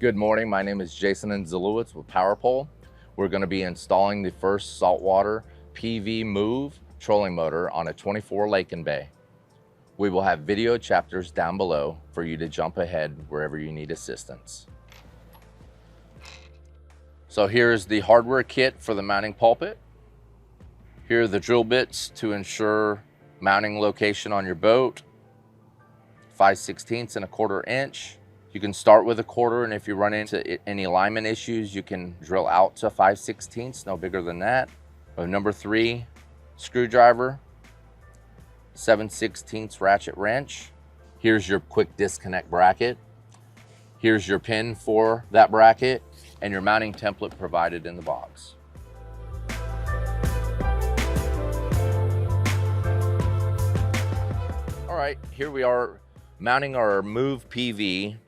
Good morning, my name is Jason Zalewicz with PowerPole. We're going to be installing the first saltwater PV move trolling motor on a 24 lake and bay. We will have video chapters down below for you to jump ahead wherever you need assistance. So here's the hardware kit for the mounting pulpit. Here are the drill bits to ensure mounting location on your boat. 5/16 and a 1/4 inch. You can start with a 1/4, and if you run into any alignment issues, you can drill out to 5/16, no bigger than that. A number 3 screwdriver, 7/16 ratchet wrench. Here's your quick disconnect bracket. Here's your pin for that bracket and your mounting template provided in the box. All right, here we are mounting our Move PV.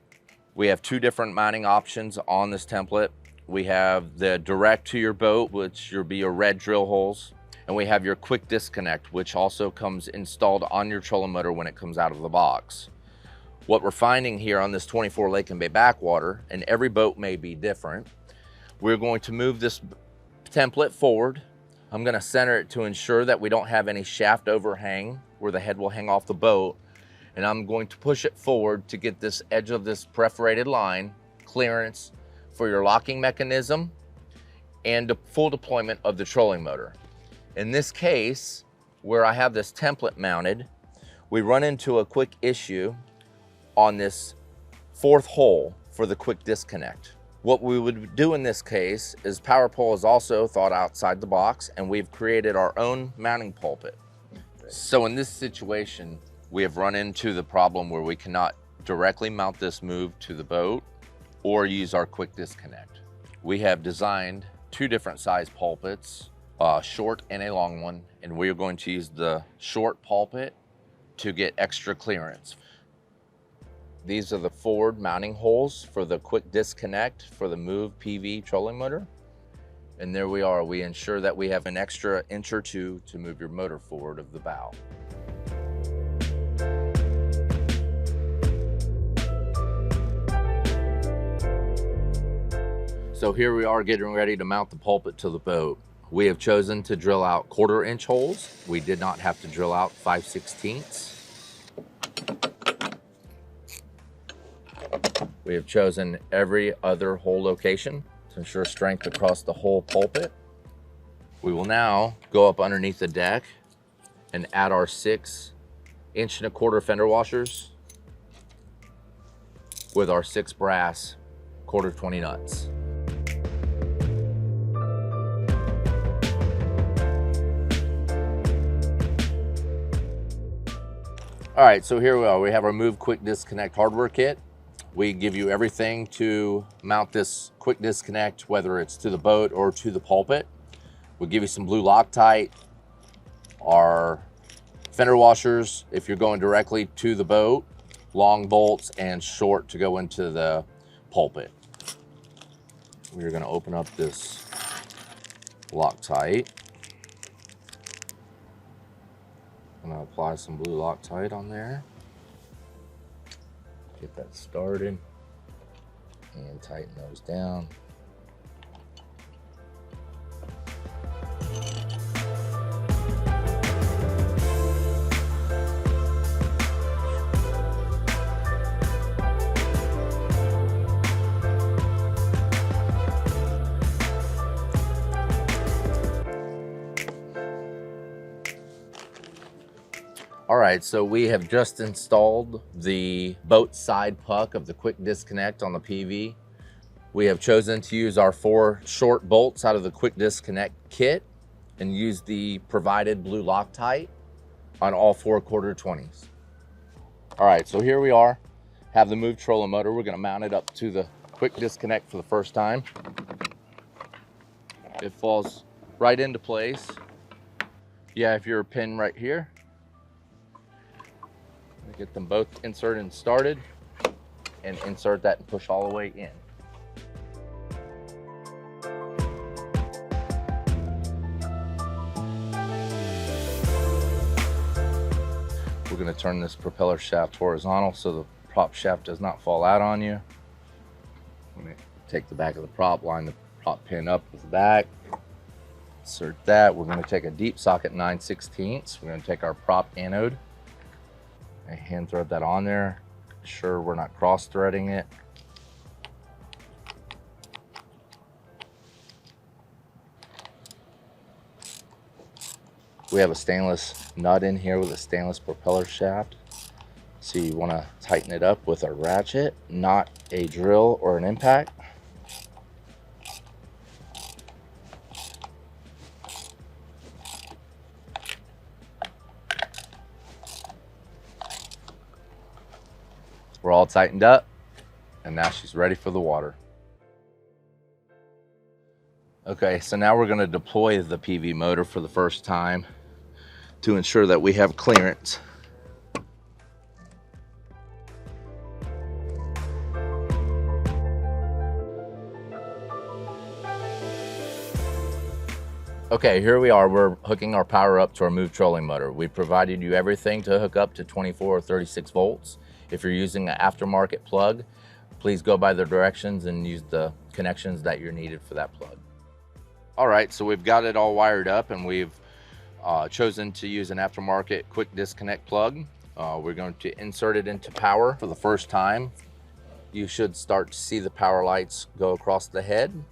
We have 2 different mounting options on this template. We have the direct to your boat, which will be your red drill holes, and we have your quick disconnect, which also comes installed on your trolling motor when it comes out of the box. What we're finding here on this 24 lake and bay backwater, and every boat may be different, we're going to move this template forward. I'm going to center it to ensure that we don't have any shaft overhang where the head will hang off the boat. And I'm going to push it forward to get this edge of this perforated line clearance for your locking mechanism and the full deployment of the trolling motor. In this case, where I have this template mounted, we run into a quick issue on this 4th hole for the quick disconnect. What we would do in this case is PowerPole is also thought outside the box, and we've created our own mounting pulpit. So in this situation, we have run into the problem where we cannot directly mount this move to the boat or use our quick disconnect. We have designed 2 different size pulpits, a short and a long one, and we are going to use the short pulpit to get extra clearance. These are the forward mounting holes for the quick disconnect for the Move PV trolling motor. And there we are. We ensure that we have an extra inch or 2 to move your motor forward of the bow. So here we are getting ready to mount the pulpit to the boat. We have chosen to drill out 1/4 inch holes. We did not have to drill out 5/16. We have chosen every other hole location to ensure strength across the whole pulpit. We will now go up underneath the deck and add our 6 1 1/4 fender washers with our 6 brass 1/4 20 nuts. All right, so here we are. We have our Move Quick Disconnect hardware kit. We give you everything to mount this quick disconnect, whether it's to the boat or to the pulpit. We give you some blue Loctite, our fender washers if you're going directly to the boat, long bolts, and short to go into the pulpit. We're going to open up this Loctite. I'm going to apply some blue Loctite on there. Get that started and tighten those down. All right, so we have just installed the boat side puck of the quick disconnect on the PV. We have chosen to use our 4 short bolts out of the quick disconnect kit and use the provided blue Loctite on all 4 1/4 20s. All right, so here we are, have the Move trolling motor. We're gonna mount it up to the quick disconnect for the first time. It falls right into place. You have your pin right here. Get them both inserted and started, and insert that and push all the way in. We're going to turn this propeller shaft horizontal so the prop shaft does not fall out on you. I'm gonna take the back of the prop, line the prop pin up with the back, insert that. We're gonna take a deep socket 9/16. We're gonna take our prop anode and hand thread that on there. Sure we're not cross threading it. We have a stainless nut in here with a stainless propeller shaft. So you want to tighten it up with a ratchet, not a drill or an impact. We're all tightened up, and now she's ready for the water. Okay, so now we're going to deploy the PV motor for the first time to ensure that we have clearance. Okay, here we are. We're hooking our power up to our move trolling motor. We provided you everything to hook up to 24 or 36 volts. If you're using an aftermarket plug, please go by the directions and use the connections that you're needed for that plug. All right, so we've got it all wired up, and we've chosen to use an aftermarket quick disconnect plug. We're going to insert it into power for the first time. You should start to see the power lights go across the head.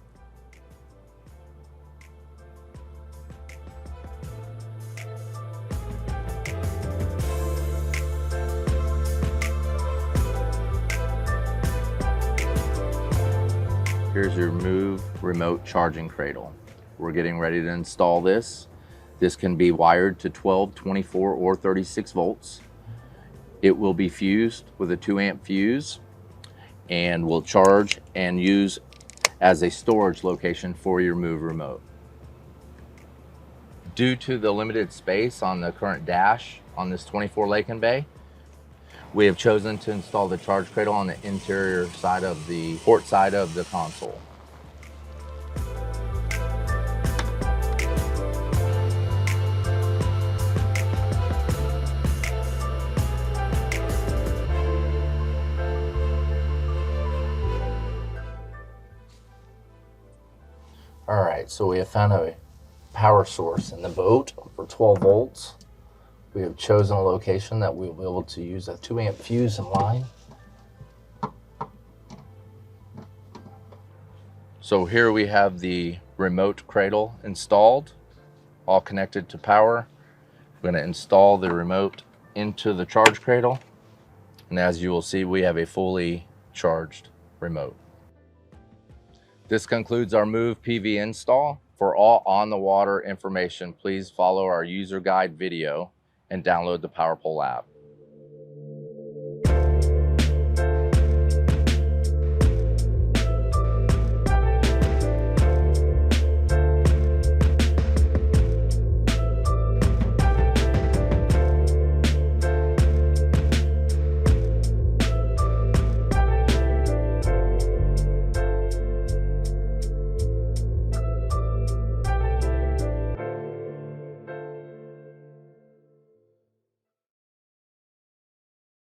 Here's your Move remote charging cradle. We're getting ready to install this. This can be wired to 12, 24, or 36 volts. It will be fused with a 2-amp fuse and will charge and use as a storage location for your Move remote. Due to the limited space on the current dash on this 24 Laken Bay, we have chosen to install the charge cradle on the interior side of the port side of the console. All right, so we have found a power source in the boat for 12 volts. We have chosen a location that we'll be able to use a 2-amp fuse and line. So here we have the remote cradle installed, all connected to power. We're going to install the remote into the charge cradle. And as you will see, we have a fully charged remote. This concludes our Move PV install. For all on-the-water information, please follow our user guide video and download the PowerPole app.